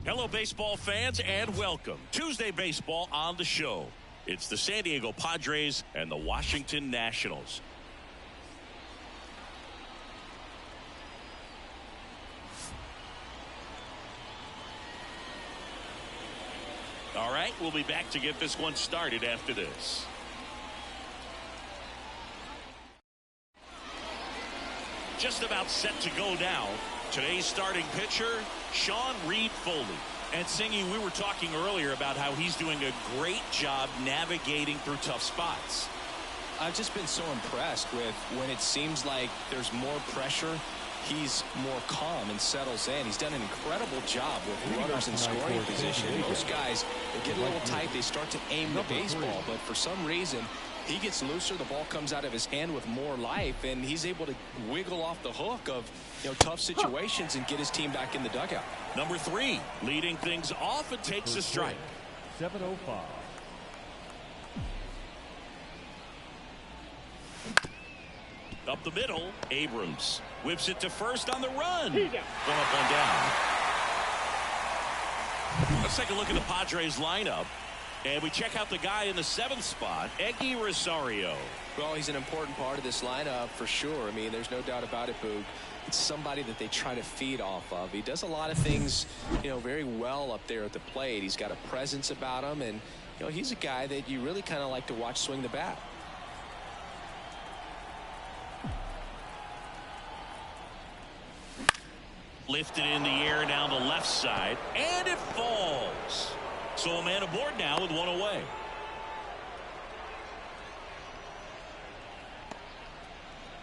Hello, baseball fans, and welcome. Tuesday Baseball on the show. It's the San Diego Padres and the Washington Nationals. All right, we'll be back to get this one started after this. Just about set to go now. Today's starting pitcher, Sean Reed-Foley. And Singy, we were talking earlier about how he's doing a great job navigating through tough spots. I've just been so impressed with when it seems like there's more pressure, he's more calm and settles in. He's done an incredible job with runners in scoring position. Most guys, they get a little tight, they start to aim the baseball, but for some reason, he gets looser, the ball comes out of his hand with more life, and he's able to wiggle off the hook of tough situations and get his team back in the dugout. Number 3, leading things off and takes a strike. 705. Up the middle, Abrams whips it to first on the run. One up, one down. Let's take a look at the Padres lineup. And we check out the guy in the 7th spot, Eggy Rosario. Well, he's an important part of this lineup for sure. I mean, there's no doubt about it, Boog. It's somebody that they try to feed off of. He does a lot of things, very well up there at the plate. He's got a presence about him, and, he's a guy that you really kind of like to watch swing the bat. Lifted in the air down the left side, and it falls. So a man aboard now with one away.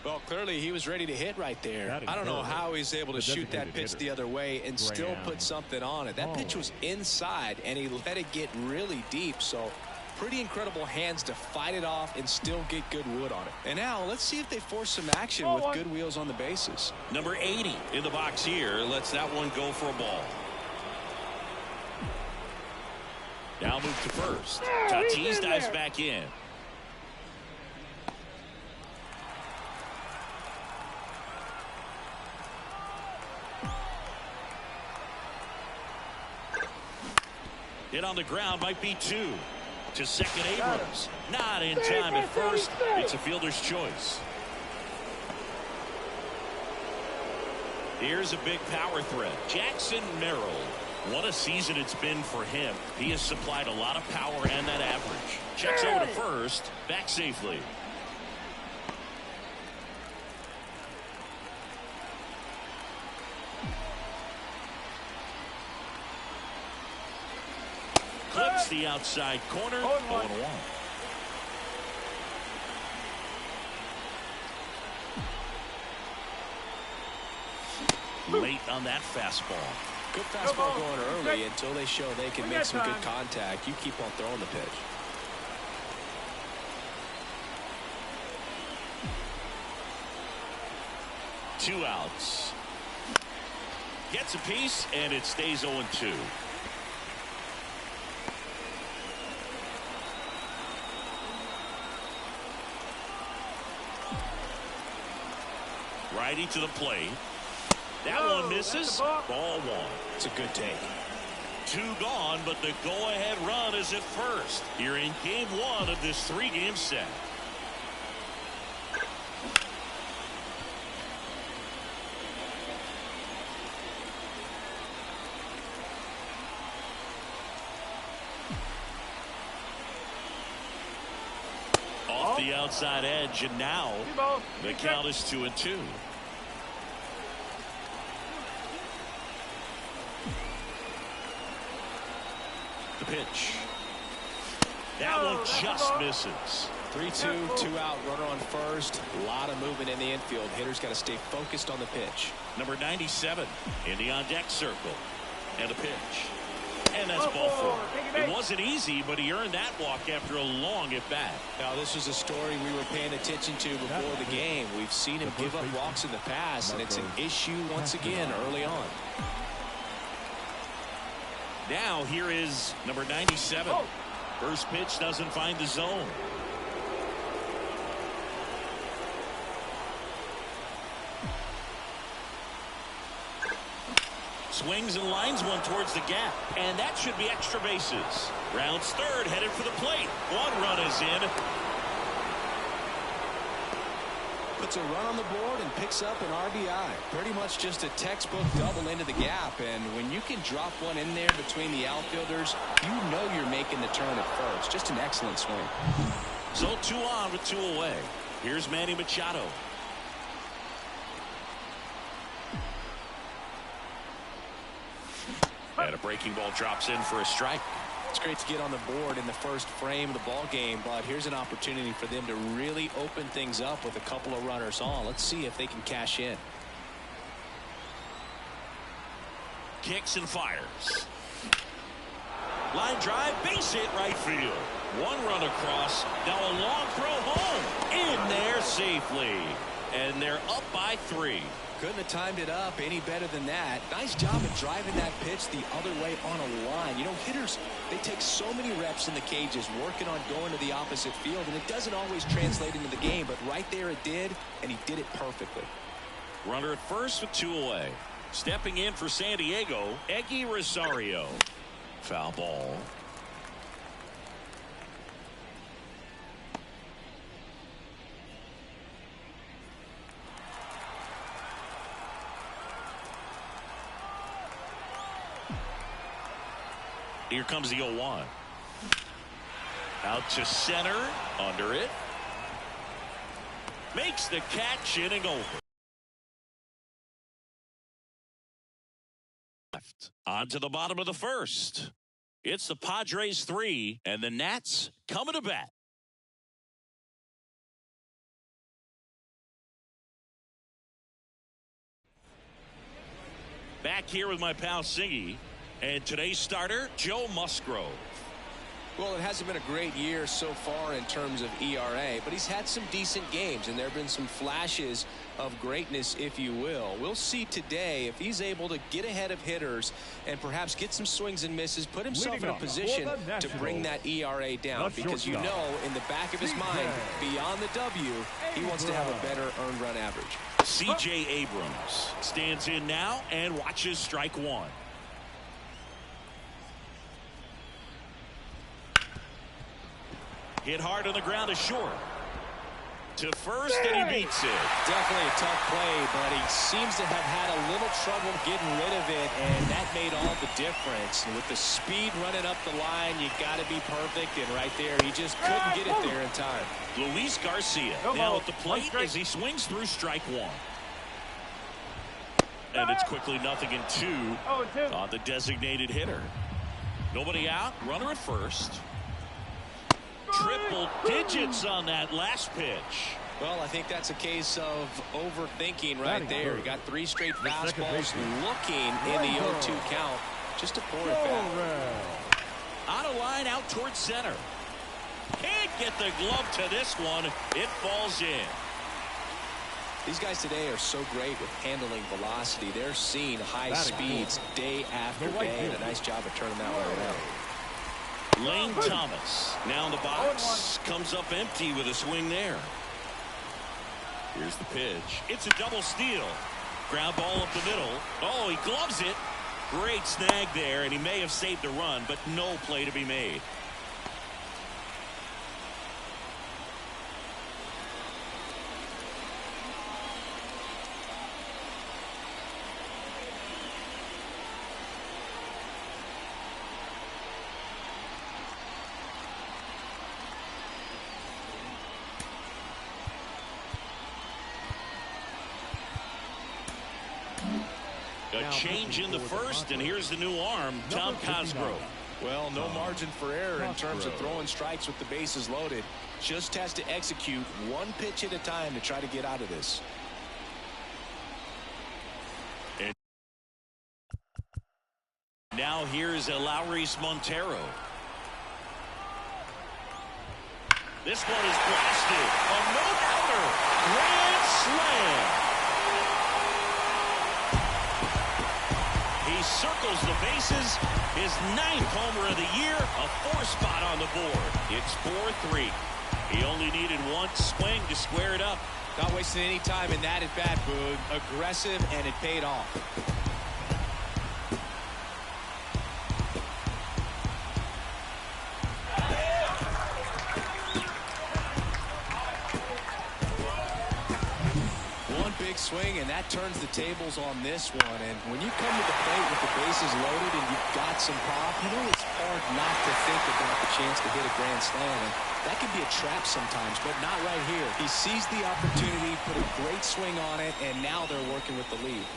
Well, clearly he was ready to hit right there. I don't know how he's able to shoot that pitch the other way and still put something on it. That pitch was inside, and he let it get really deep. So pretty incredible hands to fight it off and still get good wood on it. And now let's see if they force some action with good wheels on the bases. Number 80 in the box here lets that one go for a ball. Now move to first. Tatis dives back in. Hit on the ground, might be 2. To second, Abrams. Not in time at first. It's a fielder's choice. Here's a big power threat. Jackson Merrill. What a season it's been for him. He has supplied a lot of power and that average. Checks over to first. Back safely. Clips the outside corner. 0-1. Late on that fastball. Good fastball going early until they show they can make some good contact. You keep on throwing the pitch. Two outs. Gets a piece, and it stays 0-2. Righty to the plate. That one misses. Ball 1. It's a good take. 2 gone, but the go-ahead run is at first. You're in game 1 of this 3-game set. Off the outside edge, and now the count is 2-2. The pitch. That one just misses. 3-2, 2 out, runner on first. A lot of movement in the infield. Hitters got to stay focused on the pitch. Number 97 in the on-deck circle. And the pitch. And that's ball 4. It wasn't easy, but he earned that walk after a long at-bat. Now, this was a story we were paying attention to before the game. We've seen him give up walks in the past, and it's an issue once again early on. Now here is number 97. First pitch doesn't find the zone. Swings and lines one towards the gap, and that should be extra bases. Rounds third, headed for the plate. 1 run is in. Puts a run on the board and picks up an RBI. Pretty much just a textbook double into the gap, and when you can drop one in there between the outfielders, you know you're making the turn at first. Just an excellent swing. So 2 on with 2 away. Here's Manny Machado. And a breaking ball drops in for a strike. It's great to get on the board in the first frame of the ball game, but here's an opportunity for them to really open things up with a couple of runners on. Let's see if they can cash in. Kicks and fires. Line drive, base hit right field. 1 run across. Now a long throw home. In there safely. And they're up by 3. Couldn't have timed it up any better than that. Nice job of driving that pitch the other way on a line. You know, hitters, they take so many reps in the cages working on going to the opposite field, and it doesn't always translate into the game, but right there it did, and he did it perfectly. Runner at first with 2 away. Stepping in for San Diego, Eggy Rosario. Foul ball. Here comes the 0-1. Out to center. Under it. Makes the catch, inning over. Left. On to the bottom of the first. It's the Padres 3 and the Nats coming to bat. Back here with my pal Singy. And today's starter, Joe Musgrove. Well, it hasn't been a great year so far in terms of ERA, but he's had some decent games, and there have been some flashes of greatness, if you will. We'll see today if he's able to get ahead of hitters and perhaps get some swings and misses, put himself in a position to bring that ERA down, because you know in the back of his mind, beyond the W, he wants to have a better earned run average. C.J. Abrams stands in now and watches strike one. Hit hard on the ground to short. To first, and he beats it. Definitely a tough play, but he seems to have had a little trouble getting rid of it, and that made all the difference. And with the speed running up the line, you got to be perfect, and right there, he just couldn't get it there in time. Luis Garcia now at the plate as he swings through strike one. And it's quickly 0-2 on the designated hitter. Nobody out, runner at first. Triple digits on that last pitch. Well, I think that's a case of overthinking right there. He got 3 straight fastballs looking in the 0-2 count. Just a poor at bat. Out of line, out towards center. Can't get the glove to this one. It falls in. These guys today are so great with handling velocity. They're seeing high speeds day after day, and a nice job of turning that one around. Lane Thomas now in the box, comes up empty with a swing there. Here's the pitch. It's a double steal. Ground ball up the middle. Oh, he gloves it. Great snag there, and he may have saved a run, but no play to be made. A change in the first, and here's the new arm, Tom Cosgrove. Well, no margin for error in terms of throwing strikes with the bases loaded. Just has to execute one pitch at a time to try to get out of this. And now here's Eleuris Montero. This one is blasted. A no-doubter. Grand slam. He circles the bases. His 9th homer of the year. A 4-spot on the board. It's 4-3. He only needed one swing to square it up. Not wasting any time in that at bat, Boog. Aggressive, and it paid off. Swing, and that turns the tables on this one. And when you come to the plate with the bases loaded and you've got some pop, you know it's hard not to think about the chance to hit a grand slam. And that can be a trap sometimes, but not right here. He sees the opportunity, put a great swing on it, and now they're working with the lead.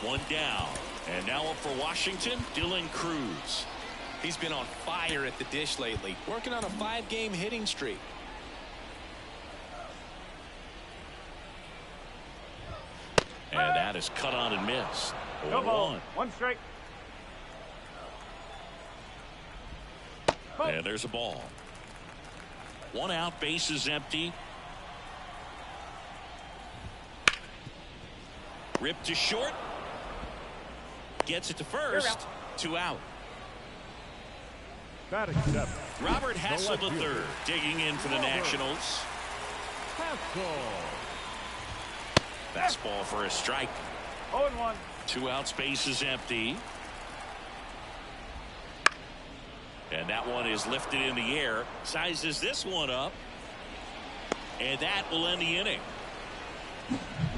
One down, and now up for Washington, Dylan Cruz. He's been on fire at the dish lately, working on a 5-game hitting streak. And that is cut on and missed. 1-1. One strike. And there's a ball. 1 out, bases empty. Ripped to short. Gets it to first. 2 out. Batting 7. Robert Hassel III digging in for the Nationals. Fastball for a strike. 0-1. 2 outs, bases empty. And that one is lifted in the air. Sizes this one up. And that will end the inning.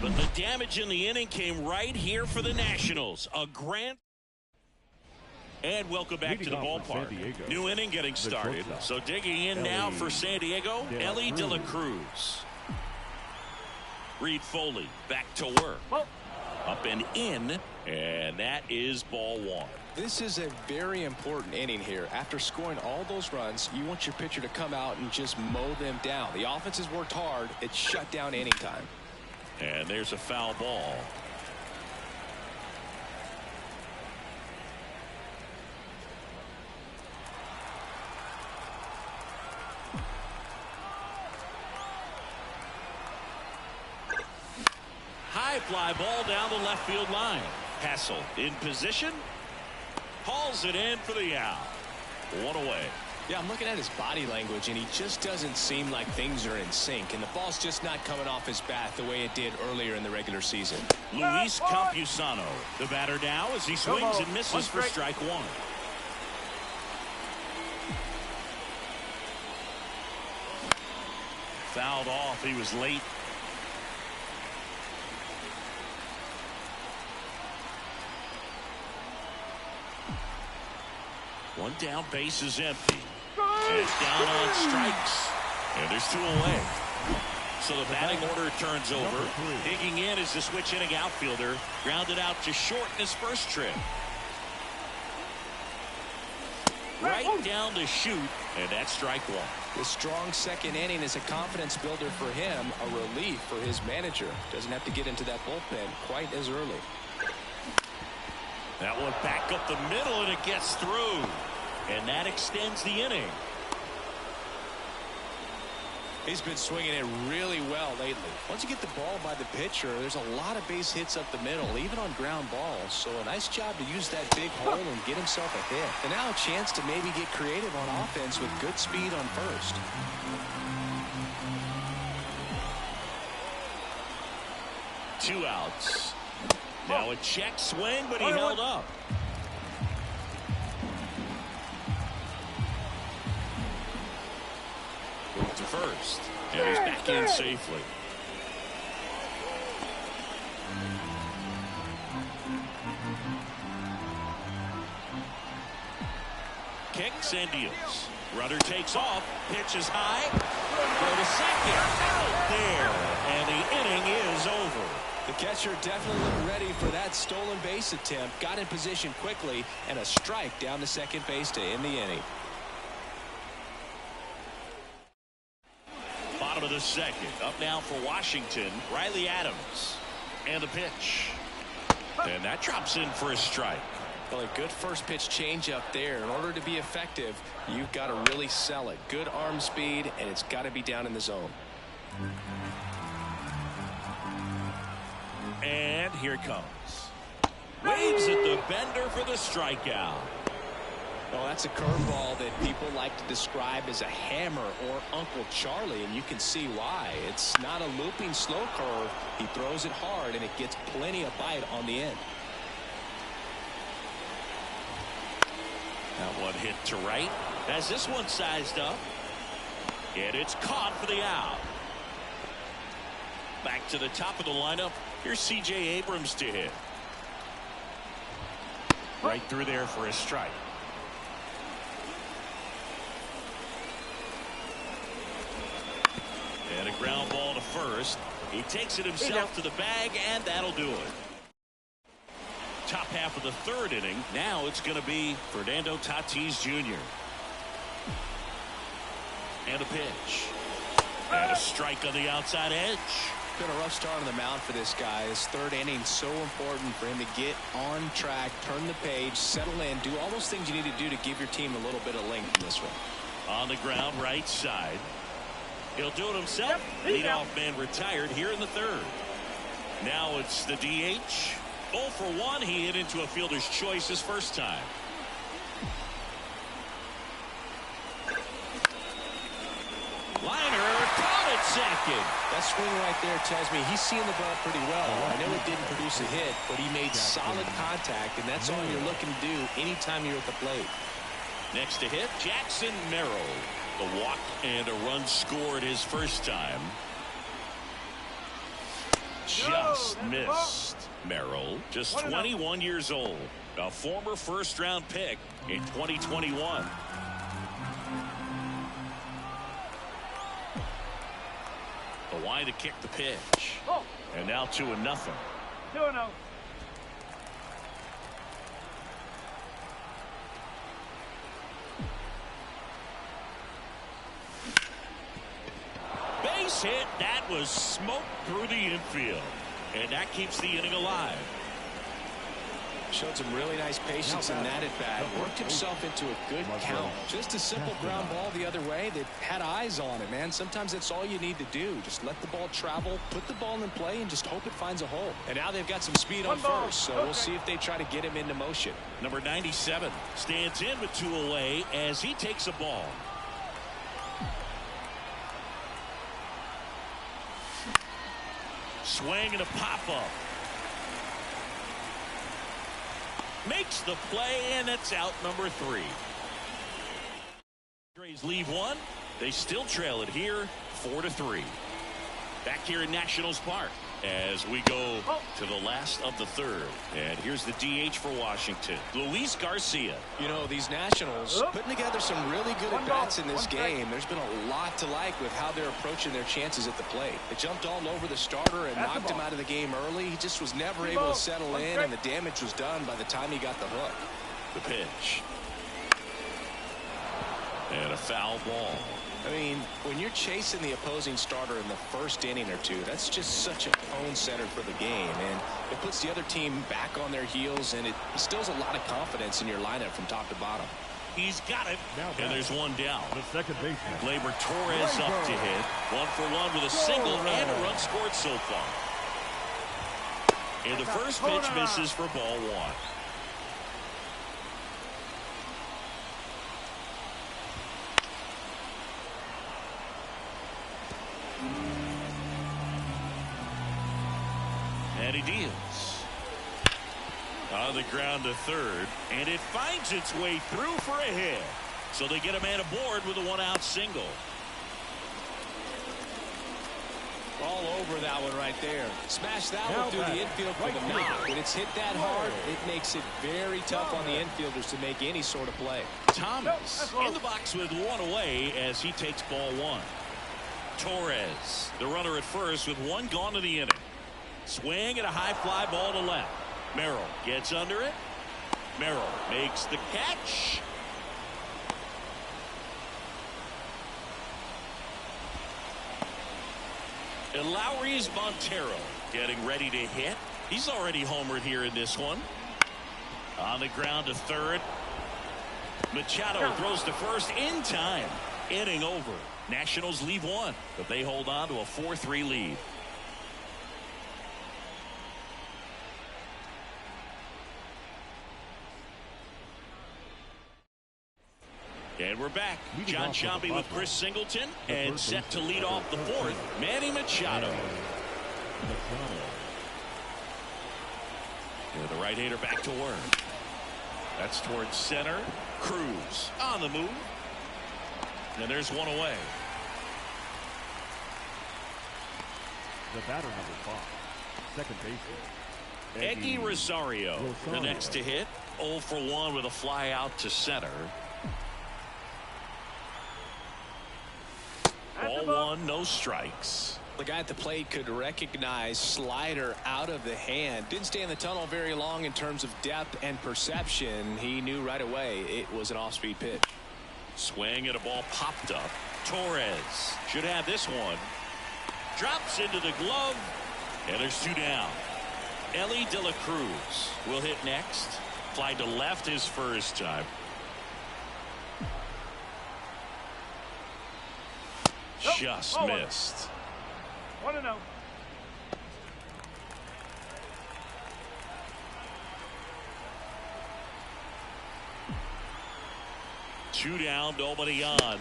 But the damage in the inning came right here for the Nationals. A grand. And welcome back to the ballpark. New inning getting started. So digging in now for San Diego, Ellie De La Cruz. Reed Foley back to work. Up and in, and that is ball 1. This is a very important inning here. After scoring all those runs, you want your pitcher to come out and just mow them down. The offense has worked hard. It's shut down inning time. And there's a foul ball. High fly ball down the left field line. Hassel in position. Hauls it in for the out. One away. Yeah, I'm looking at his body language, and he just doesn't seem like things are in sync, and the ball's just not coming off his bat the way it did earlier in the regular season. Luis Campusano, the batter now as he swings and misses for strike one. Fouled off. He was late. One down, base is empty. And it's down on strikes. And there's 2 away. So the batting order turns over. Digging in is the switch inning outfielder. Grounded out to short in his first trip. Right down to shoot. And that's strike one. The strong second inning is a confidence builder for him, a relief for his manager. Doesn't have to get into that bullpen quite as early. That one back up the middle, and it gets through. And that extends the inning. He's been swinging it really well lately. Once you get the ball by the pitcher, there's a lot of base hits up the middle, even on ground balls. So a nice job to use that big hole and get himself a hit. And now a chance to maybe get creative on offense with good speed on first. Two outs. Now a check swing, but he held up. To first, and he's back in safely. Kicks and deals. Runner takes off, pitches high, go to second, out there, and the inning is over. The catcher definitely looked ready for that stolen base attempt, got in position quickly, and a strike down to second base to end the inning. Bottom of the second. Up now for Washington, Riley Adams. And the pitch. And that drops in for a strike. Well, a good first pitch change up there. In order to be effective, you've got to really sell it. Good arm speed, and it's got to be down in the zone. And here it comes. Waves at the bender for the strikeout. Well, that's a curveball that people like to describe as a hammer or Uncle Charlie, and you can see why. It's not a looping slow curve. He throws it hard, and it gets plenty of bite on the end. That one hit to right. Has this one sized up. And it's caught for the out. Back to the top of the lineup. Here's C.J. Abrams to hit. Right through there for a strike. And a ground ball to first. He takes it himself to the bag, and that'll do it. Top half of the third inning. Now it's going to be Fernando Tatis Jr. And a pitch. And a strike on the outside edge. Been a rough start on the mound for this guy. His third inning so important for him to get on track, turn the page, settle in, do all those things you need to do to give your team a little bit of length in this one. On the ground, right side. He'll do it himself. Leadoff man retired here in the third. Now it's the DH. 0 for 1. He hit into a fielder's choice his first time. Liner caught at second. That swing right there tells me he's seeing the ball pretty well. I know it didn't produce a hit, but he made solid contact, and that's all you're looking to do anytime you're at the plate. Next to hit, Jackson Merrill. The walk and a run scored his first time. Just missed. Merrill, just 21 years old, a former first-round pick in 2021. The line to kick the pitch. And now 2-0. 2-0. Base hit. That was smoke through the infield. And that keeps the inning alive. Showed some really nice patience in that at bat. Worked himself into a good count. Just a simple ground ball the other way that had eyes on it, man. Sometimes that's all you need to do. Just let the ball travel, put the ball in play, and just hope it finds a hole. And now they've got some speed on first, so we'll see if they try to get him into motion. Number 97 stands in with 2 away as he takes a ball. Swing and a pop-up. Makes the play, and it's out number 3. Rays leave 1. They still trail it here 4-3. Back here in Nationals Park as we go to the last of the 3rd. And here's the DH for Washington, Luis Garcia. You know, these Nationals putting together some really good at-bats in this game. There's been a lot to like with how they're approaching their chances at the plate. They jumped all over the starter and knocked him out of the game early. He just was never able to settle in, and the damage was done by the time he got the hook. The pitch. And a foul ball. I mean, when you're chasing the opposing starter in the first inning or two, that's just such a tone setter for the game, and it puts the other team back on their heels, and it instills a lot of confidence in your lineup from top to bottom. He's got it, and there's one down. The second baseman, Gleyber Torres up to hit. 1 for 1 with a single and a run scored so far. And the first pitch misses for ball 1. And he deals. On the ground to 3rd, and it finds its way through for a hit. So they get a man aboard with a 1-out single. All over that one right there. Smash that one through the infield for the knock. When it's hit that hard, it makes it very tough on the infielders to make any sort of play. Thomas in the box with 1 away as he takes ball 1. Torres, the runner at first with 1 gone to the inning. Swing and a high fly ball to left. Merrill gets under it. Merrill makes the catch. And Lowry's Montero getting ready to hit. He's already homered here in this one. On the ground to 3rd. Machado throws to first in time. Inning over. Nationals leave 1, but they hold on to a 4-3 lead. And we're back. John Sciambi with Chris Singleton, and set to lead off the 4th, Manny Machado. And the right-hander back to work. That's towards center. Cruz on the move. And there's 1 away. the batter number 5, second baseman, Eggy Rosario, the next to hit. 0 for 1 with a fly out to center. Ball 1, no strikes. The guy at the plate could recognize slider out of the hand. Didn't stay in the tunnel very long in terms of depth and perception. He knew right away it was an off-speed pitch. Swing and a ball popped up. Torres should have this one. Drops into the glove, and there's 2 down. Ellie De La Cruz will hit next. Fly to left his first time. Just missed. 1-0. Two down, nobody on.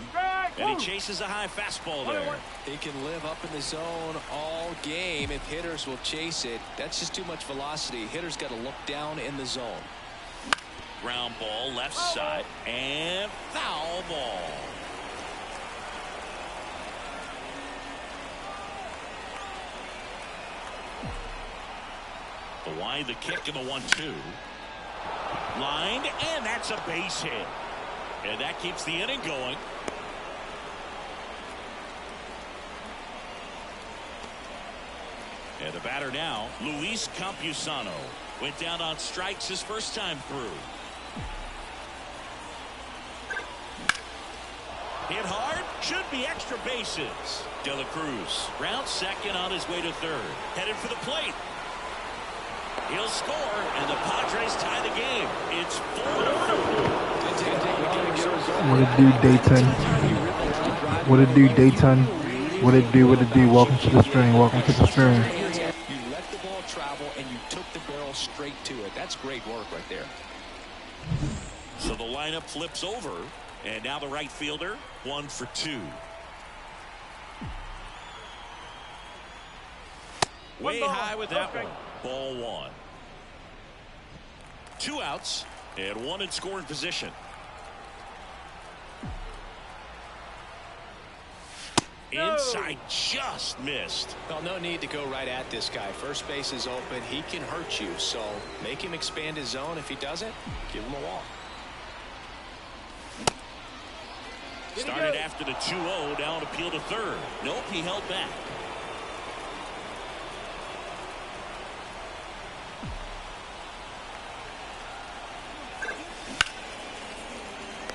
And he chases a high fastball there. He can live up in the zone all game if hitters will chase it. That's just too much velocity. Hitters got to look down in the zone. Ground ball left side and foul ball. The wind, the kick, and the 1-2. Lined, and that's a base hit. And that keeps the inning going. And the batter now, Luis Campusano. Went down on strikes his first time through. Hit hard, should be extra bases. De La Cruz, round second on his way to third. Headed for the plate. He'll score, and the Padres tie the game. It's 4-4. What it do, Dayton? What it do, Dayton? What it do, what it do? Welcome to the string, welcome to the string. You let the ball travel, and you took the barrel straight to it. That's great work right there. So the lineup flips over, and now the right fielder, 1 for 2. Way high with that one. Ball 1. 2 outs, and 1 in scoring position. Inside, just missed. Well, no need to go right at this guy. First base is open. He can hurt you, so make him expand his zone. If he doesn't, give him a walk. Started after the 2-0, now an appeal to third. Nope, he held back.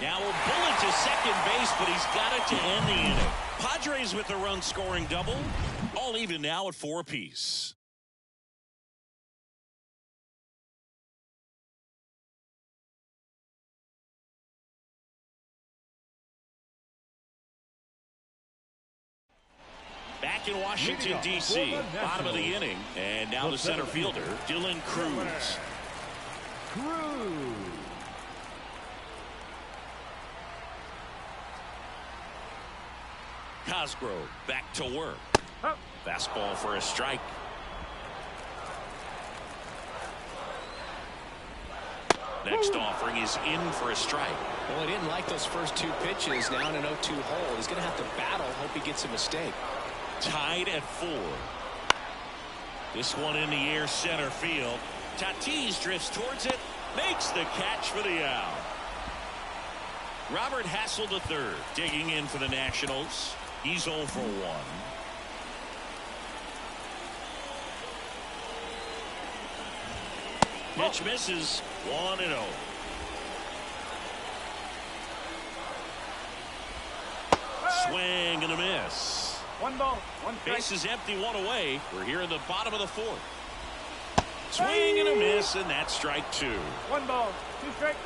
Now a bullet to second base, but he's got it to end the inning. Padres with the run-scoring double. All even now at 4 apiece. Back in Washington, D.C., bottom of the inning. And now the center fielder, Dylan Cruz. Cosgrove back to work. Fastball for a strike. Next offering is in for a strike. Well, he didn't like those first 2 pitches. Now in an 0-2 hole. He's going to have to battle. Hope he gets a mistake. Tied at 4. This one in the air, center field. Tatis drifts towards it. Makes the catch for the out. Robert Hassel III digging in for the Nationals. He's 0 for 1. Pitch misses. 1-0. Swing and a miss. 1 ball, 1 strike. Base is empty, 1 away. We're here in the bottom of the 4th. Swing and a miss, and that's strike 2. 1 ball, 2 strike.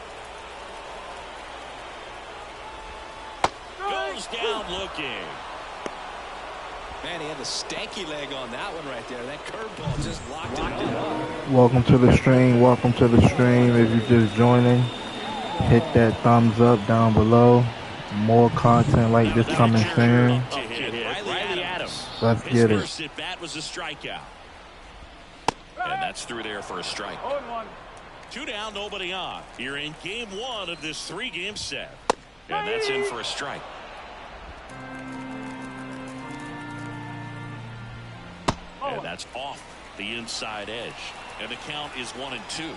Goes down looking. Man, he had the stanky leg on that one right there. That curveball just locked it up. Welcome to the stream, welcome to the stream. If you're just joining, hit that thumbs up down below. More content like this coming soon. Riley Adams. Let's His get it. first at bat was a strikeout. And that's through there for a strike. 0-1. 2 down, nobody on. Here in game 1 of this 3-game set. And that's in for a strike. And that's off the inside edge. And the count is 1-2.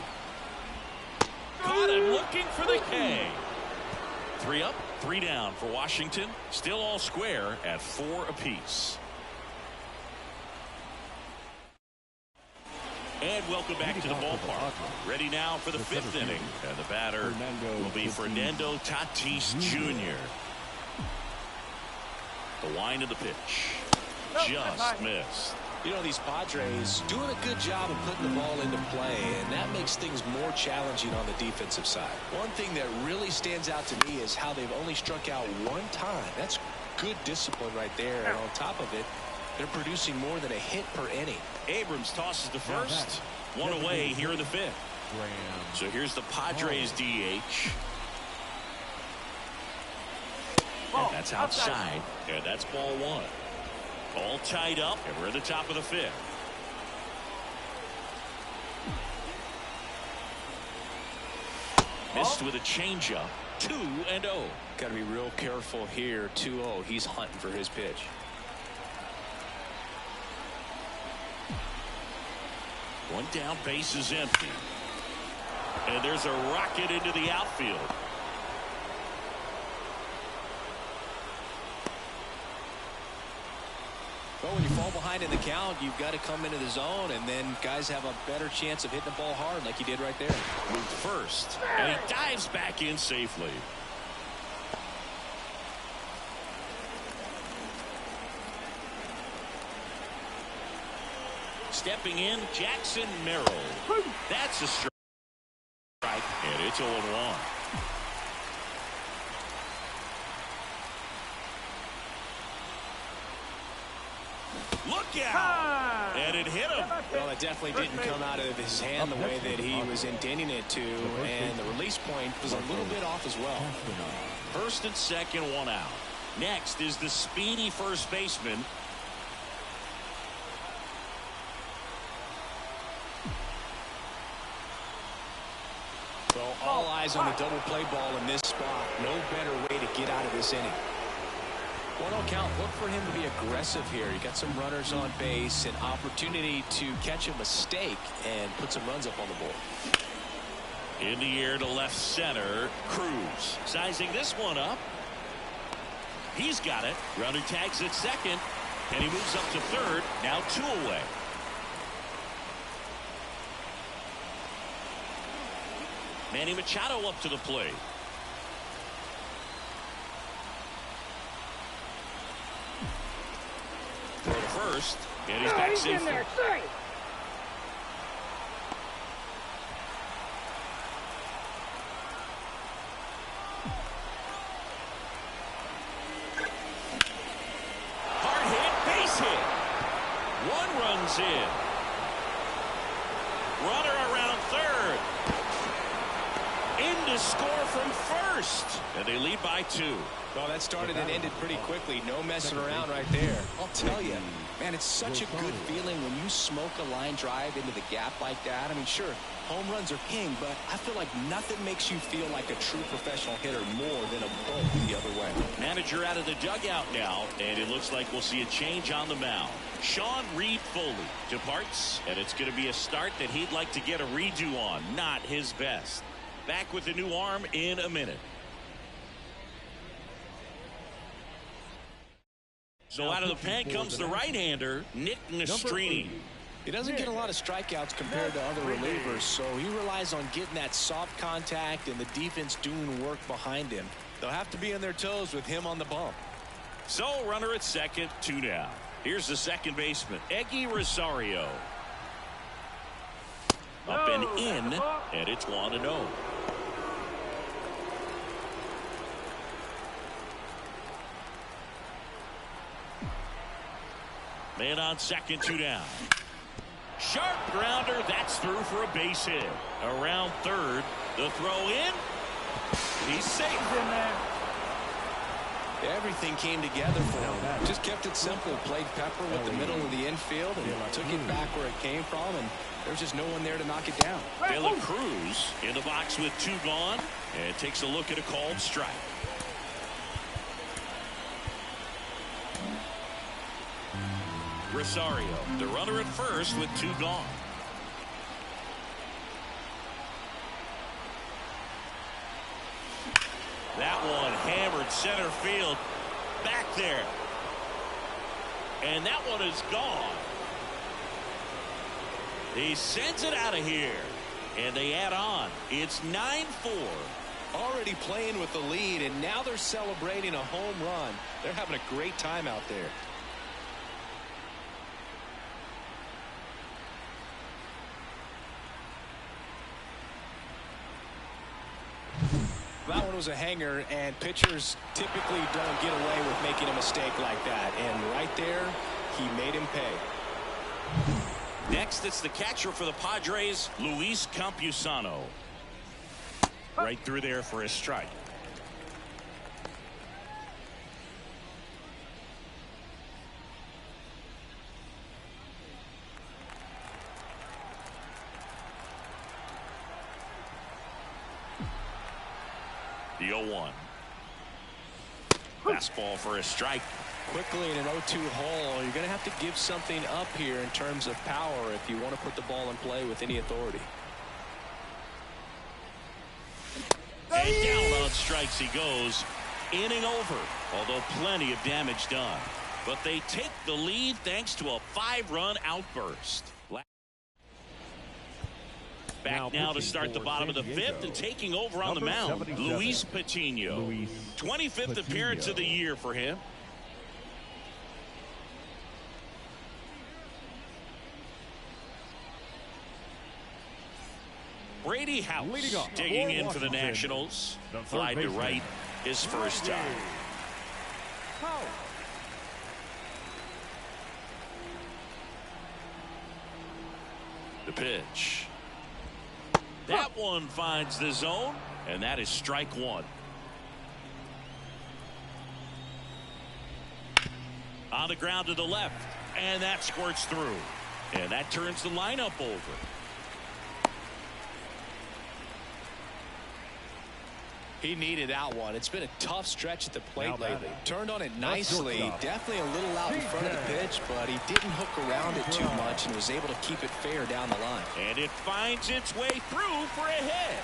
Caught him looking for the K. 3 up, 3 down for Washington. Still all square at 4 apiece. And welcome back to the ballpark. Ready now for the 5th inning. And the batter will be Fernando Tatis Jr. The wind of the pitch. Just missed. You know, these Padres doing a good job of putting the ball into play, and that makes things more challenging on the defensive side. One thing that really stands out to me is how they've only struck out 1 time. That's good discipline right there, and on top of it, they're producing more than a hit per inning. Abrams tosses the first. 1 away here in the 5th. So here's the Padres DH. And that's outside. And that's ball 1. All tied up, and we're at the top of the 5th. Missed with a changeup. 2-0. Got to be real careful here. 2-0. He's hunting for his pitch. One down, base is empty. And there's a rocket into the outfield. Well, when you fall behind in the count, you've got to come into the zone, and then guys have a better chance of hitting the ball hard like he did right there. Moved first, and he dives back in safely. stepping in, Jackson Merrill. That's a strike, and it's 0-1. Look out! And it hit him. Well, it definitely didn't come out of his hand the way that he was intending it to, and the release point was a little bit off as well. First and second, 1 out. Next is the speedy first baseman. So all eyes on the double play ball in this spot. No better way to get out of this inning. 1-0 count. Look for him to be aggressive here. You got some runners on base, an opportunity to catch a mistake and put some runs up on the board. In the air to left center, Cruz sizing this one up. He's got it. Runner tags at second, and he moves up to third. Now 2 away. Manny Machado up to the plate. Throw to first, and he's back safely. Hard hit, base hit. 1 runs in. Runner around third. In to score from first, and they lead by 2. Well, that started and ended pretty quickly. No messing around right there. I'll tell you, man, it's such a good feeling when you smoke a line drive into the gap like that. I mean, sure, home runs are king, but I feel like nothing makes you feel like a true professional hitter more than a bolt the other way. Manager out of the dugout now, and it looks like we'll see a change on the mound. Sean Reed-Foley departs, and it's going to be a start that he'd like to get a redo on. Not his best. Back with the new arm in a minute. So out of the pen comes the right-hander, Nick Nastrini. He doesn't get a lot of strikeouts compared to other relievers, so he relies on getting that soft contact and the defense doing work behind him. They'll have to be on their toes with him on the bump. So runner at second, 2 down. Here's the second baseman, Eggy Rosario. Up and in, and it's 1-0. Man on second, 2 down. Sharp grounder, that's through for a base hit. Around third, the throw in. He's safe in there. Everything came together for him. Just kept it simple. Played pepper with the middle of the infield and took it back where it came from, and there's just no one there to knock it down. De La Cruz in the box with 2 gone, and takes a look at a called strike. Rosario, the runner at first with 2 gone. That one hammered center field back there. And that one is gone. He sends it out of here. And they add on. It's 9-4. Already playing with the lead, and now they're celebrating a home run. They're having a great time out there. That one was a hanger, and pitchers typically don't get away with making a mistake like that. And right there, he made him pay. Next, it's the catcher for the Padres, Luis Campusano. Right through there for a strike. The 0-1. Fastball for a strike. Quickly in an 0-2 hole, you're going to have to give something up here in terms of power if you want to put the ball in play with any authority. And down on strikes he goes. Inning over, although plenty of damage done. But they take the lead thanks to a 5-run outburst. Back now to start the bottom of the 5th, and taking over on the mound, Luis Patino. 25th appearance of the year for him. Brady House digging in for the Nationals. Fly to right his first time. The pitch. That one finds the zone, and that is strike one. On the ground to the left, and that squirts through. And that turns the lineup over. He needed that one. It's been a tough stretch at the plate lately. Turned on it nicely. Definitely a little out in front of the pitch, but he didn't hook around it too much and was able to keep it fair down the line. And it finds its way through for a hit.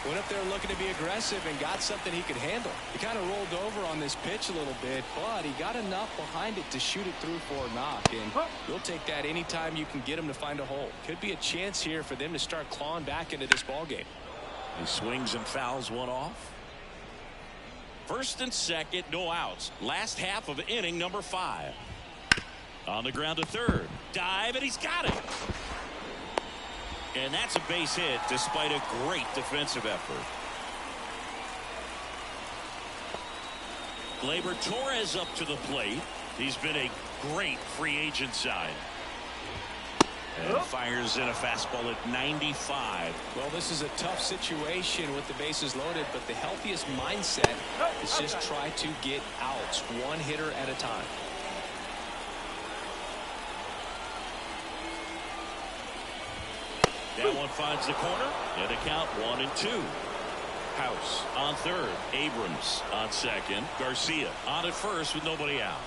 Went up there looking to be aggressive and got something he could handle. He kind of rolled over on this pitch a little bit, but he got enough behind it to shoot it through for a knock. And you'll take that anytime you can get him to find a hole. Could be a chance here for them to start clawing back into this ball game. He swings and fouls one off. First and second, no outs. Last half of inning number 5. On the ground to third. Dive, and he's got it. And that's a base hit despite a great defensive effort. Gleyber Torres up to the plate. He's been a great free agent sign. And fires in a fastball at 95. Well, this is a tough situation with the bases loaded, but the healthiest mindset is just try to get outs, one hitter at a time. That one finds the corner, and a count 1-2. House on third. Abrams on second. Garcia on at first with nobody out.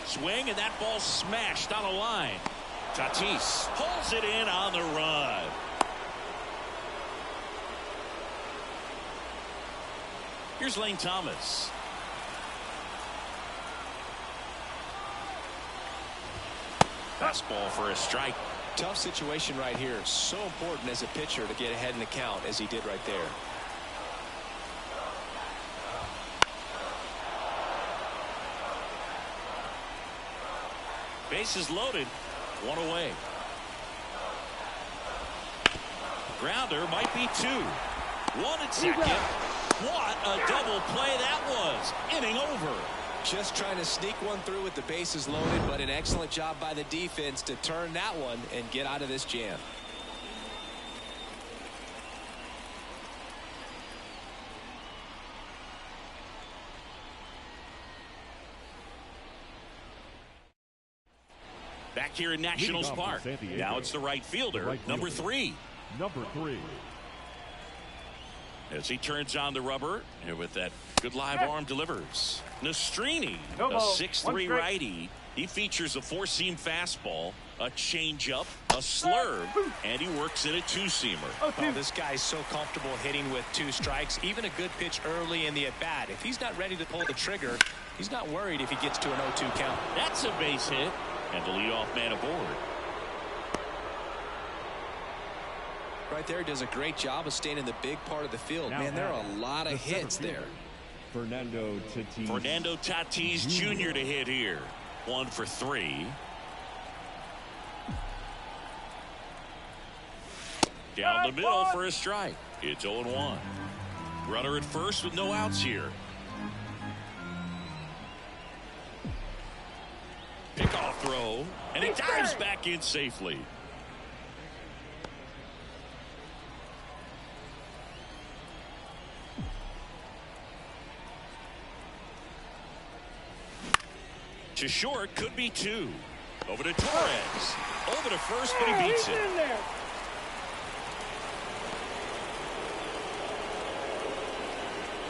Swing, and that ball smashed on a line. Tatis pulls it in on the run. Here's Lane Thomas. Fastball for a strike. Tough situation right here. So important as a pitcher to get ahead in the count as he did right there. Bases loaded, one away. Grounder might be 2. 1 at second. What a double play that was. Inning over. Just trying to sneak one through with the bases loaded, but an excellent job by the defense to turn that one and get out of this jam. Back here in Nationals Park. Now it's the right fielder, number 3. As he turns on the rubber, and with that good live arm delivers. Nastrini, a 6'3" righty. He features a 4-seam fastball, a changeup, a slurve, and he works in a 2-seamer. Oh, this guy's so comfortable hitting with 2 strikes. Even a good pitch early in the at-bat. If he's not ready to pull the trigger, he's not worried if he gets to an 0-2 count. That's a base hit, and the leadoff man aboard. Right there, does a great job of staying in the big part of the field. Man, there are a lot of hits there. Fernando Tatis Jr. to hit here. 1 for 3. Down the middle for a strike. It's 0-1. Runner at first with no outs here. Pickoff throw, and he dives back in safely. To short, could be 2. Over to Torres. Over to first, but he beats it.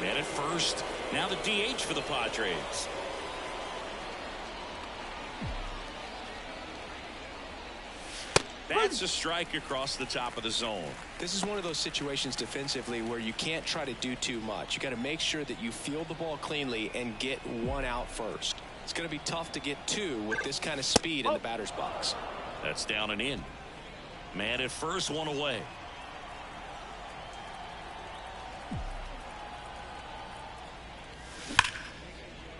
Man at first. Now the DH for the Padres. That's a strike across the top of the zone. This is one of those situations defensively where you can't try to do too much. You got to make sure that you field the ball cleanly and get 1 out first. It's going to be tough to get 2 with this kind of speed in the batter's box. That's down and in. Man at first, 1 away.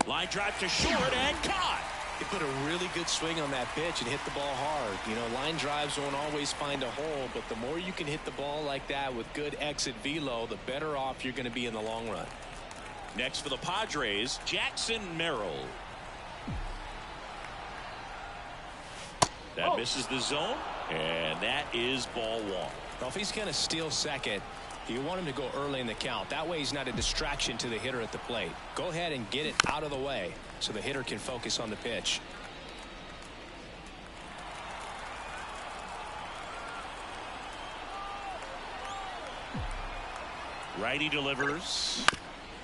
Line drive to short and caught. He put a really good swing on that pitch and hit the ball hard. You know, line drives won't always find a hole, but the more you can hit the ball like that with good exit velo, the better off you're going to be in the long run. Next for the Padres, Jackson Merrill. That misses the zone, and that is ball one. Well, if he's going to steal second, you want him to go early in the count. That way he's not a distraction to the hitter at the plate. Go ahead and get it out of the way so the hitter can focus on the pitch. Righty delivers.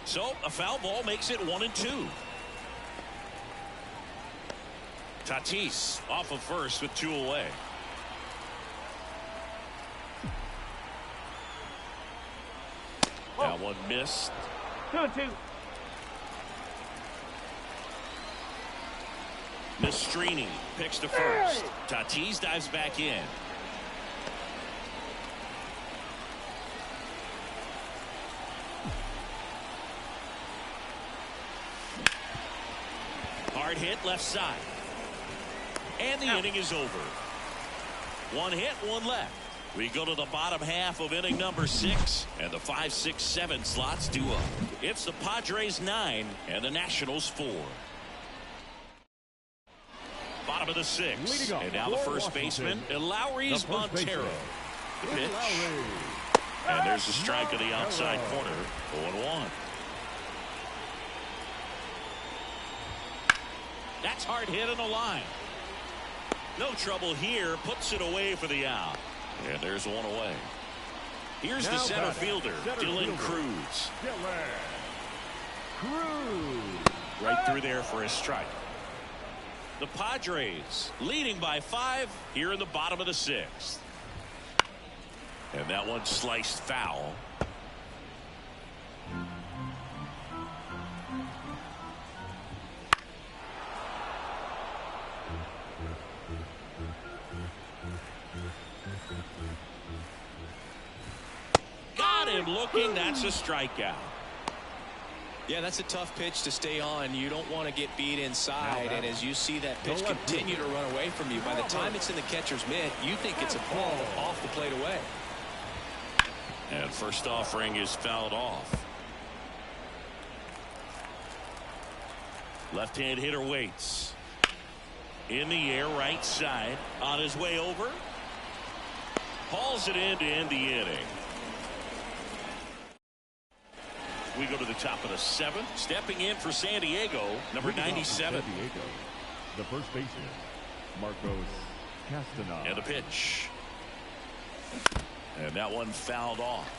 So a foul ball makes it 1-2. Tatis off of first with 2 away. That one missed. 2-2. Mastrini picks to first. Tatis dives back in. Hard hit left side. And the inning is over. 1 hit, 1 left. We go to the bottom half of inning number 6, and the 5, 6, 7 slots due up. It's the Padres 9 and the Nationals 4. Bottom of the 6th, and now the first baseman, Lowry's Montero. The pitch, and there's a strike of the outside corner, 0-1. That's hard hit on the line. No trouble here, puts it away for the out. And there's 1 away. Here's the center fielder, Dylan Cruz. Right through there for a strike. The Padres leading by 5 here in the bottom of the 6th. And that one sliced foul. Got him looking. That's a strikeout. Yeah, that's a tough pitch to stay on. You don't want to get beat inside, and as you see that pitch continue to run away from you, by the time it's in the catcher's mitt, you think it's a ball off the plate away. And first offering is fouled off. Left-hand hitter waits. In the air, right side. On his way over. Hauls it in to end the inning. We go to the top of the 7th. Stepping in for San Diego, number 97. San Diego, the first baseman, Marcos Castañeda. And the pitch. And that one fouled off.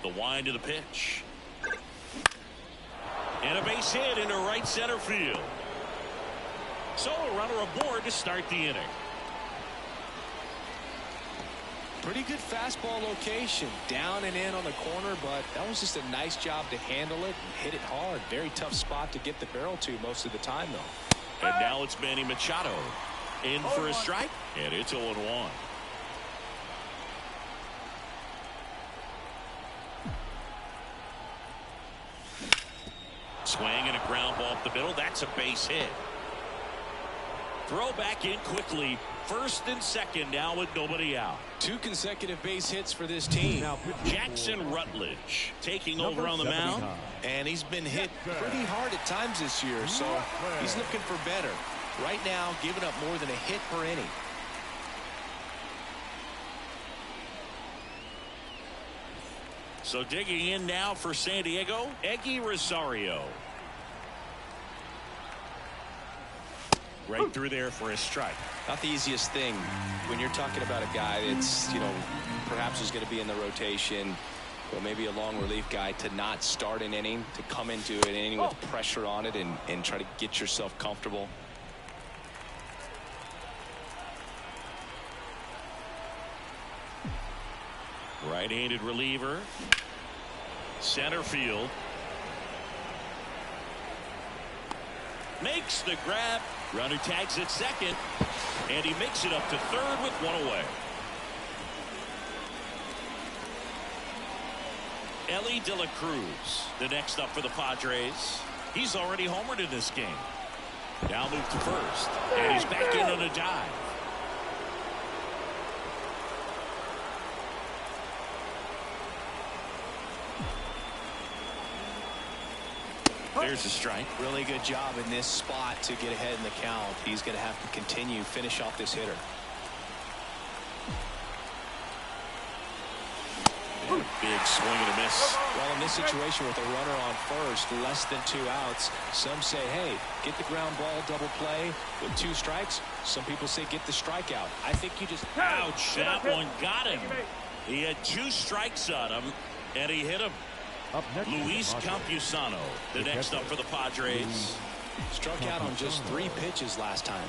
The wind of the pitch. And a base hit into right center field. So a runner aboard to start the inning. Pretty good fastball location, down and in on the corner, but that was just a nice job to handle it and hit it hard. Very tough spot to get the barrel to most of the time, though. And now it's Manny Machado in for a strike, and it's 0-1. Swing and a ground ball up the middle. That's a base hit. Throw back in quickly. First and second now with nobody out. 2 consecutive base hits for this team. Jackson Rutledge taking over on the mound. And he's been hit pretty hard at times this year, so he's looking for better. Right now, giving up more than a hit per inning. So digging in now for San Diego, Eggy Rosario. Right through there for a strike. Not the easiest thing when you're talking about a guy that's, you know, perhaps is going to be in the rotation, or maybe a long relief guy, to not start an inning, to come into an inning with pressure on it and try to get yourself comfortable. Right-handed reliever. Center field. Makes the grab. Runner tags at second. And he makes it up to third with 1 away. Ellie De La Cruz, the next up for the Padres. He's already homered in this game. Now move to first, and he's back in on a dive. There's a strike. Really good job in this spot to get ahead in the count. He's going to have to continue, finish off this hitter. Big swing and a miss. Well, in this situation with a runner on first, less than 2 outs, some say, hey, get the ground ball, double play with 2 strikes. Some people say get the strikeout. I think you just... Ouch, that one got him. He had 2 strikes on him, and he hit him. Up next, Luis Campusano, the next up for the Padres. Struck out on just 3 pitches last time.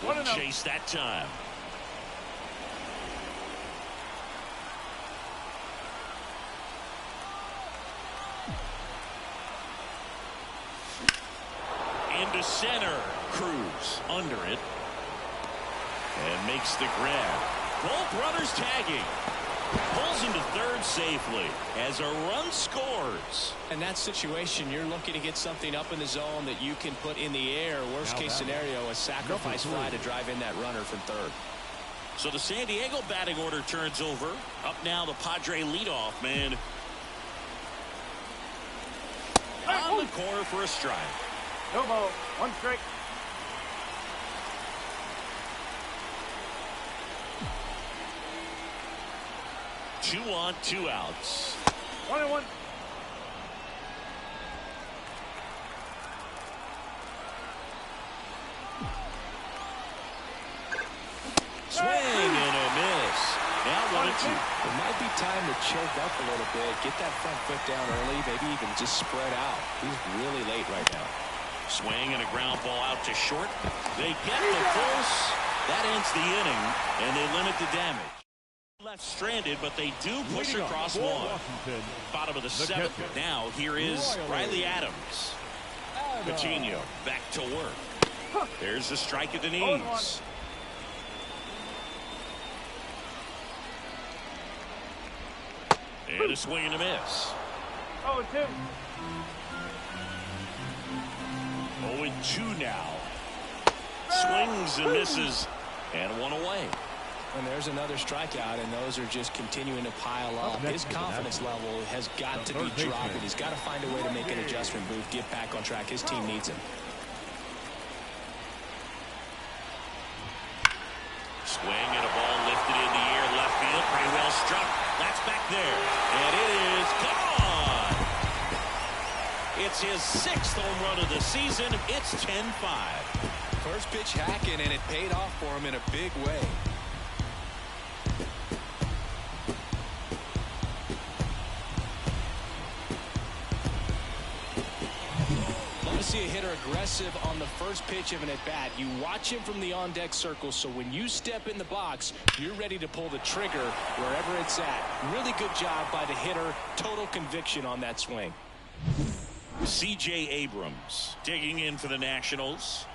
Wouldn't chase that time. Into center. Cruz under it. And makes the grab. Both runners tagging. Pulls into third safely as a run scores. In that situation, you're looking to get something up in the zone that you can put in the air. Worst case scenario, a sacrifice fly to drive in that runner from third. So the San Diego batting order turns over. Up now the Padre leadoff man. On the corner for a strike. No ball. 1 strike. Two on, 2 outs. 1-1. Swing and a miss. Now 1-2. It might be time to choke up a little bit, get that front foot down early, maybe even just spread out. He's really late right now. Swing and a ground ball out to short. They get the force. That ends the inning, and they limit the damage. Left stranded, but they do push across one. Bottom of the 7th. Now here is Riley Adams. Coutinho back to work. There's the strike at the knees. And a swing and a miss. 0-2. 0-2 now. Swings and misses, and 1 away. And there's another strikeout, and those are just continuing to pile up. His confidence level has got to be dropping. He's got to find a way to make an adjustment move, get back on track. His team needs him. Swing and a ball lifted in the air, left field, pretty well struck. That's back there, and it is gone. It's his 6th home run of the season. It's 10-5. First pitch hacking, and it paid off for him in a big way. See a hitter aggressive on the first pitch of an at-bat. You watch him from the on-deck circle, so when you step in the box, you're ready to pull the trigger wherever it's at. Really good job by the hitter. Total conviction on that swing. C.J. Abrams digging in for the Nationals.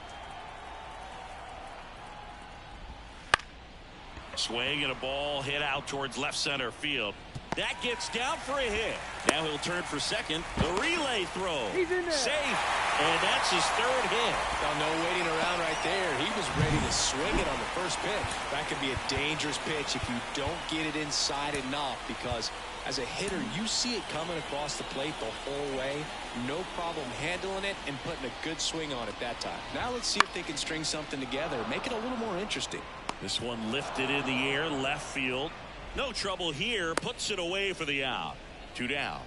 Swing and a ball hit out towards left center field. That gets down for a hit. Now he'll turn for second. The relay throw. He's in there. Safe. And that's his 3rd hit. Well, no waiting around right there. He was ready to swing it on the first pitch. That could be a dangerous pitch if you don't get it inside enough, because as a hitter, you see it coming across the plate the whole way. No problem handling it and putting a good swing on it that time. Now let's see if they can string something together. Make it a little more interesting. This one lifted in the air, left field. No trouble here. Puts it away for the out. 2 down.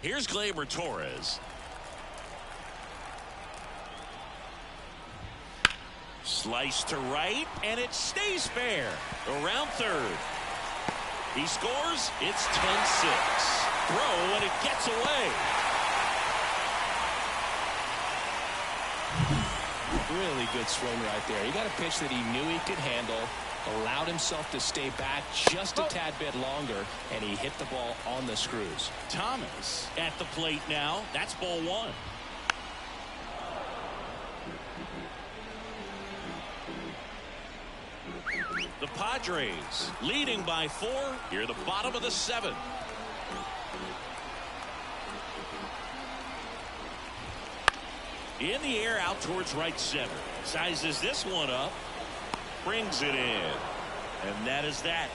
Here's Gleyber Torres. Slice to right, and it stays fair. Around third. He scores. It's 10-6. Throw, and it gets away. Really good swing right there. He got a pitch that he knew he could handle, allowed himself to stay back just a tad bit longer, and he hit the ball on the screws. Thomas at the plate now. That's ball 1. The Padres leading by 4 here at the bottom of the 7th. In the air out towards right center. Sizes this one up. Brings it in. And that is that.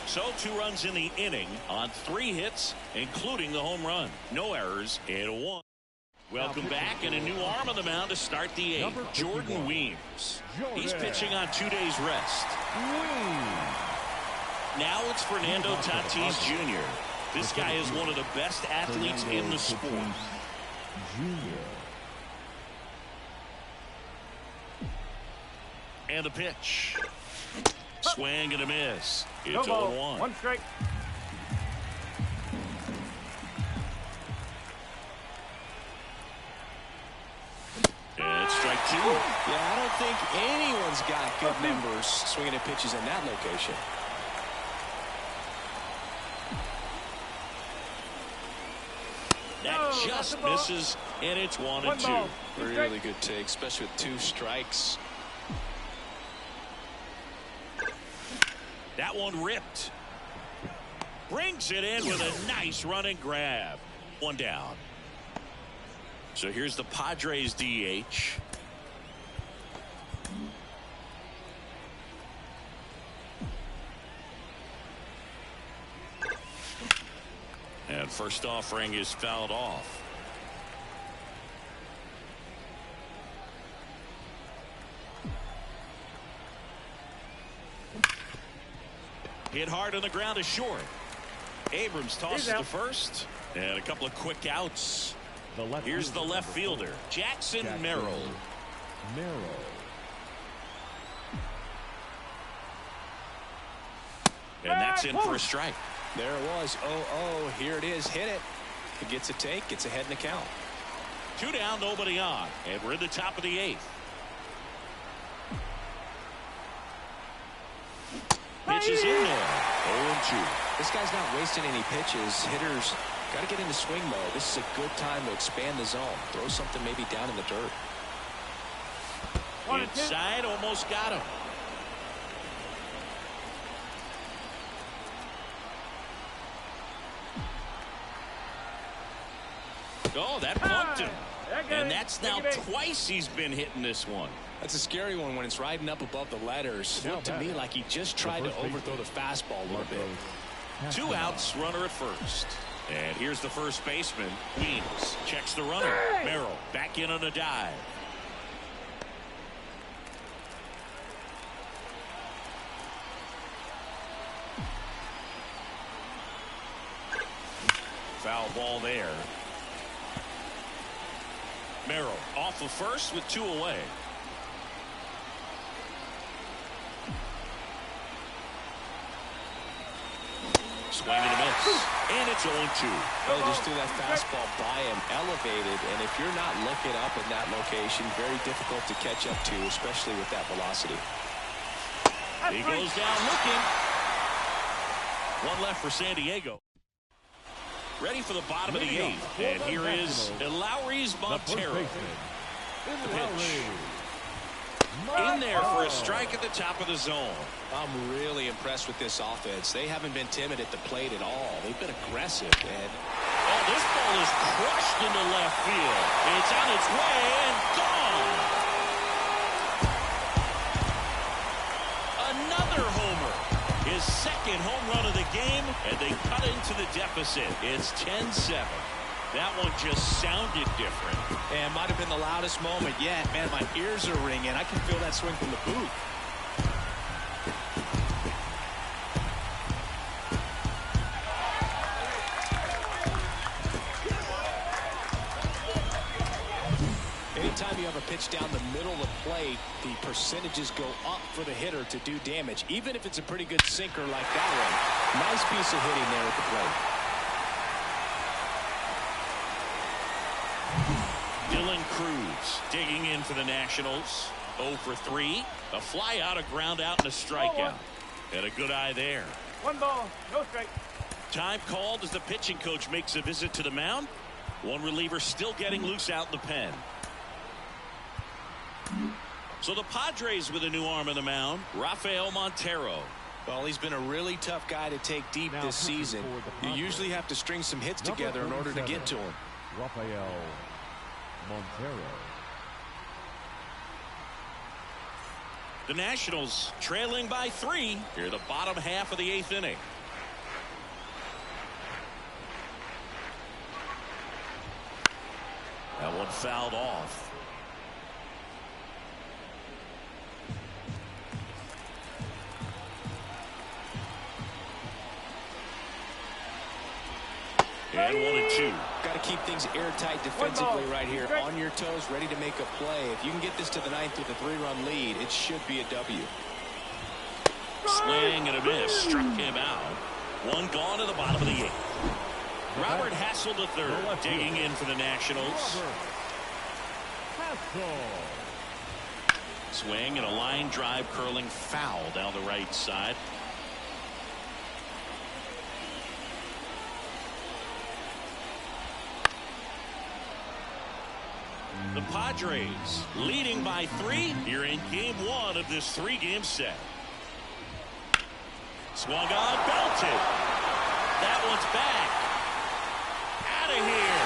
So 2 runs in the inning on 3 hits, including the home run. No errors and 1. Welcome back, and a new arm on the mound to start the 8th. Jordan Weems. He's pitching on 2 days rest. Now it's Fernando Tatis Jr. This guy is one of the best athletes in the sport. And the pitch. Swing and a miss. It's 0-1. 1 strike. And it's strike 2. Yeah, I don't think anyone's got good numbers swinging at pitches in that location. That just misses, and it's 1-2. Really good take, especially with 2 strikes. That one ripped. Brings it in with a nice running grab. 1 down. So here's the Padres DH. And first offering is fouled off. Hit hard on the ground to short. Abrams tosses to first. And a couple of quick outs. Here's the left fielder, Jackson Merrill. And that's in for a strike. There it was. 0-0. Here it is. Hit it. It gets a take. Gets ahead in the count. 2 down, nobody on. And we're in the top of the 8th. Pitch is in there. 0-2. This guy's not wasting any pitches. Hitters got to get into swing mode. This is a good time to expand the zone. Throw something maybe down in the dirt. Inside, almost got him. Oh, that bumped him. And that's now twice he's been hitting this one. That's a scary one when it's riding up above the letters. Looked to me like he just tried to overthrow the fastball a little bit. 2 outs, runner at first. And here's the first baseman. Weems checks the runner. Merrill back in on a dive. Foul ball there. Merrill off of first with 2 away. Swing and a miss. And it's 0-2. Well, just threw that fastball by him, elevated, and if you're not looking up in that location, very difficult to catch up to, especially with that velocity. He goes down looking. 1 left for San Diego. Ready for the bottom of the 8th. And here is Lowry's Montero. The pitch. In there for a strike at the top of the zone. I'm really impressed with this offense. They haven't been timid at the plate at all. They've been aggressive. And oh, this ball is crushed into left field. It's on its way and gone. Another homer. His 2nd home run of the game, and they cut into the deficit. It's 10-7. That one just sounded different. And might have been the loudest moment yet. Man, my ears are ringing. I can feel that swing from the booth. Anytime you have a pitch down the middle of the plate, the percentages go up for the hitter to do damage, even if it's a pretty good sinker like that one. Nice piece of hitting there at the plate. Dylan Cruz digging in for the Nationals. 0 for 3. A fly out, a ground out, and a strikeout. And a good eye there. 1 ball, no strike. Time called as the pitching coach makes a visit to the mound. One reliever still getting loose out in the pen. So the Padres with a new arm on the mound, Rafael Montero. Well, he's been a really tough guy to take deep this season. You usually have to string some hits together in order to get to him. Rafael Montero. The Nationals trailing by 3 here the bottom half of the 8th inning. That one fouled off. And 1-2. Got to keep things airtight defensively right here. On your toes, ready to make a play. If you can get this to the 9th with a 3-run lead, it should be a W. Swing and a miss. Struck him out. One gone to the bottom of the 8th. Robert Hassel III digging in for the Nationals. Swing and a line drive curling foul down the right side. The Padres leading by 3 here in game 1 of this 3-game set. Swung on, belted. That one's back. Out of here.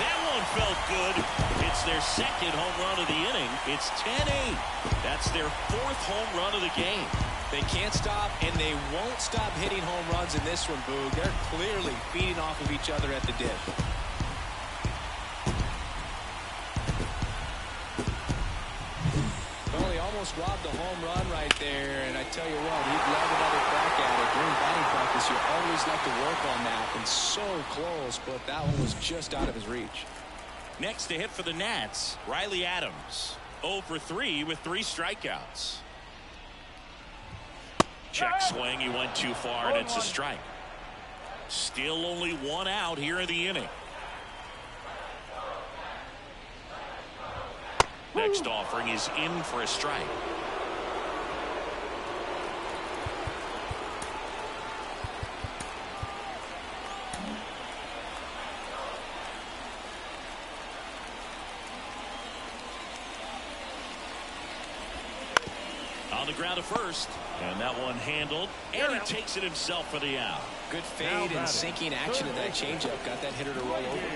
That one felt good. It's their 2nd home run of the inning. It's 10-8. That's their 4th home run of the game. They can't stop, and they won't stop hitting home runs in this one, Boog. They're clearly feeding off of each other at the dip. Well, he almost robbed the home run right there, and I tell you what, he'd love another crack at it. During batting practice, you always like to work on that, and so close, but that one was just out of his reach. Next to hit for the Nats, Riley Adams. 0 for 3 with 3 strikeouts. Check swing. He went too far, and it's a strike. Still only 1 out here in the inning. Next offering is in for a strike. On the ground to first, and that one handled, and he takes it himself for the out. Good fade and sinking action of that changeup got that hitter to roll over.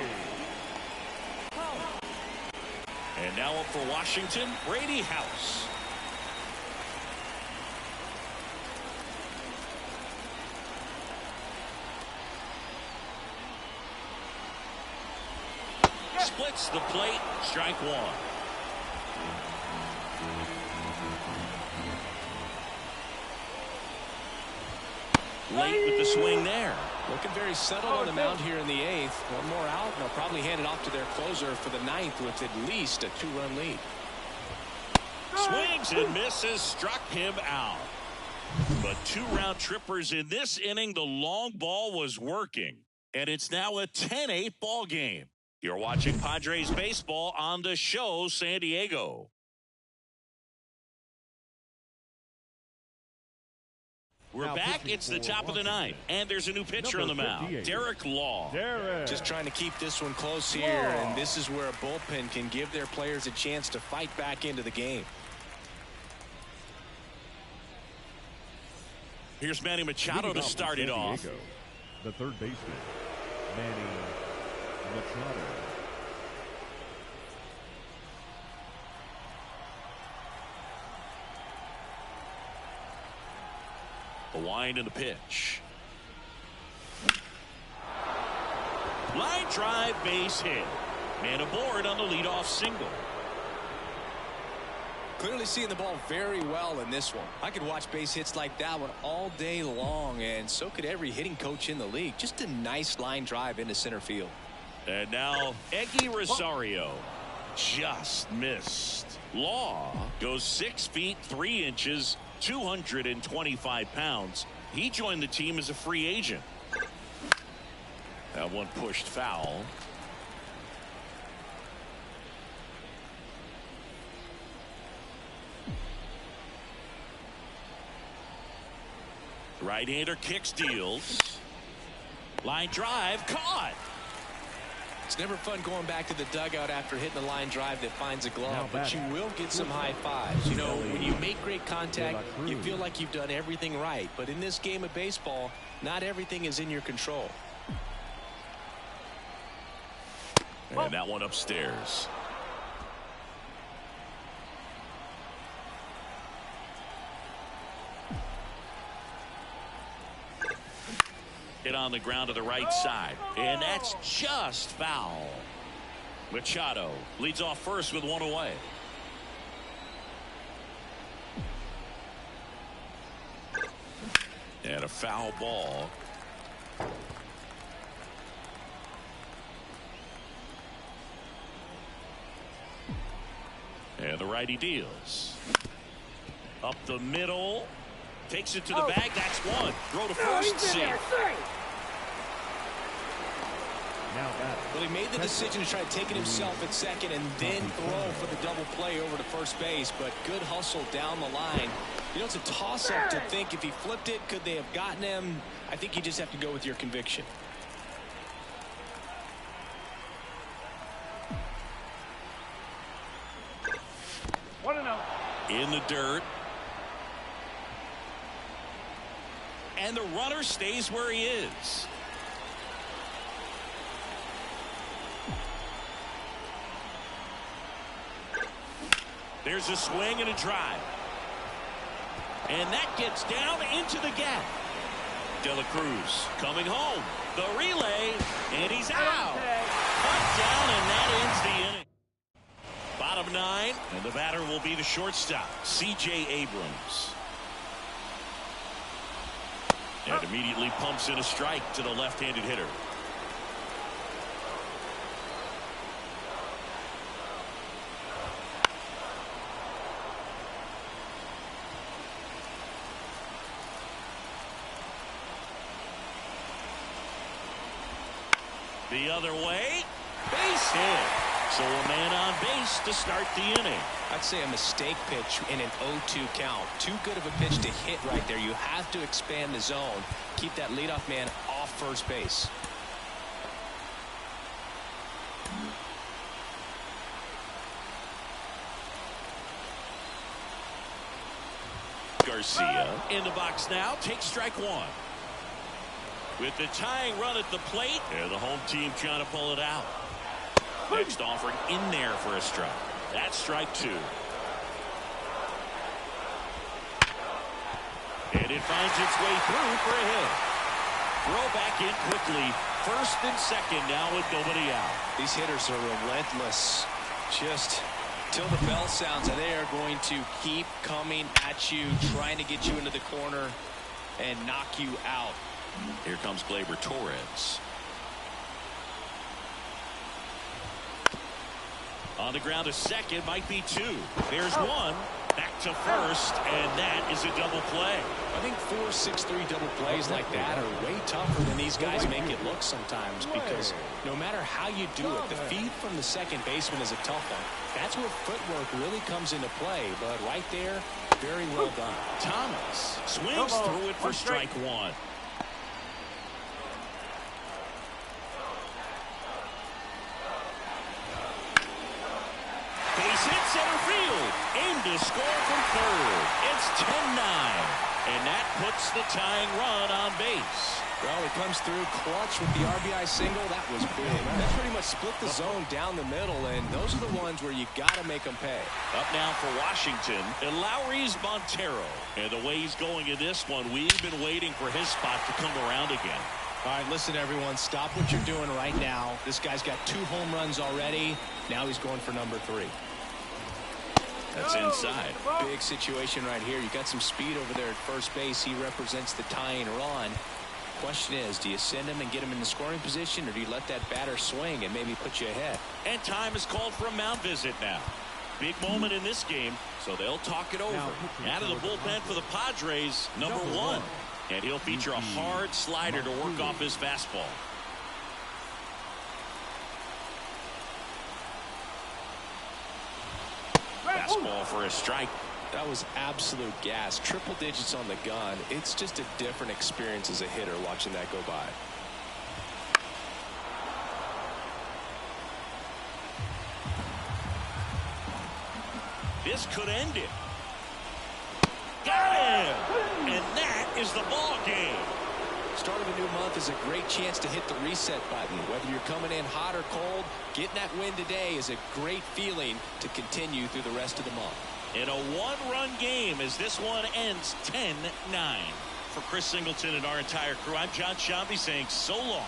And now up for Washington, Brady House. Splits the plate, strike 1. Late with the swing there. Looking very settled on the mound here in the 8th. One more out, and they'll probably hand it off to their closer for the 9th with at least a 2-run lead. Swings and misses, struck him out. But 2 round trippers in this inning. The long ball was working, and it's now a 10-8 ball game. You're watching Padres baseball on the show San Diego. We're back. It's the top of the 9th, and there's a new pitcher on the mound, Derek Law. Just trying to keep this one close here, and this is where a bullpen can give their players a chance to fight back into the game. Here's Manny Machado to start it off. The third baseman, Manny Machado. The wind and the pitch. Line drive, base hit. Man aboard on the leadoff single. Clearly seeing the ball very well in this one. I could watch base hits like that one all day long, and so could every hitting coach in the league. Just a nice line drive into center field. And now Eggy Rosario just missed. Law goes 6 feet 3 inches, 225 pounds. He joined the team as a free agent. That one pushed foul. Right-hander kicks, deals. Line drive, caught. It's never fun going back to the dugout after hitting a line drive that finds a glove, but you will get some high fives. You know, when you make great contact, you feel like you've done everything right. But in this game of baseball, not everything is in your control. And that one upstairs. Hit on the ground to the right side, and that's just foul. Machado leads off first with one away. And a foul ball. And the righty deals. Up the middle. Takes it to the bag. That's one. Throw to first. Safe. Well, he made the decision to try to take it himself at second and then throw for the double play over to first base. But good hustle down the line. You know, it's a toss-up to think if he flipped it, could they have gotten him? I think you just have to go with your conviction. In the dirt. And the runner stays where he is. There's a swing and a drive. And that gets down into the gap. De La Cruz coming home. The relay, and he's out. Cut down, and that ends the inning. Bottom nine, and the batter will be the shortstop, C.J. Abrams. And immediately pumps in a strike to the left-handed hitter. The other way, base hit. So a man on base to start the inning. I'd say a mistake pitch in an 0-2 count. Too good of a pitch to hit right there. You have to expand the zone. Keep that leadoff man off first base. Garcia in the box now. Takes strike one. With the tying run at the plate, and the home team trying to pull it out. Next offering in there for a strike. That's strike two. And it finds its way through for a hit. Throw back in quickly. First and second now with nobody out. These hitters are relentless. Just till the bell sounds, and they are going to keep coming at you, trying to get you into the corner and knock you out. Here comes Gleyber Torres. On the ground to second, might be two. There's one. Back to first, and that is a double play. I think 4-6-3 double plays like that are way tougher than these guys make it look sometimes, because no matter how you do it, the feed from the second baseman is a tough one. That's where footwork really comes into play, but right there, very well done. Thomas swings through it for strike one. Base hit center field. Aim to score from third. It's 10-9. And that puts the tying run on base. Well, he comes through clutch with the RBI single. That was big. That pretty much split the zone down the middle, and those are the ones where you got to make them pay. Up now for Washington, and Lowry's Montero. And the way he's going in this one, we've been waiting for his spot to come around again. All right, listen, everyone. Stop what you're doing right now. This guy's got 2 home runs already. Now he's going for number 3. That's inside. Big situation right here. You got some speed over there at first base. He represents the tying run. Question is, do you send him and get him in the scoring position, or do you let that batter swing and maybe put you ahead? And time is called for a mound visit now. Big moment in this game, so they'll talk it over. Out of the bullpen for the Padres, number 1. And he'll feature a hard slider to work off his fastball. Fastball for a strike. That was absolute gas. Triple digits on the gun. It's just a different experience as a hitter watching that go by. this could end it. Got him! And that is the ball game. Start of a new month is a great chance to hit the reset button. Whether you're coming in hot or cold, getting that win today is a great feeling to continue through the rest of the month. In a one-run game as this one ends 10-9. For Chris Singleton and our entire crew, I'm John Shambi saying so long.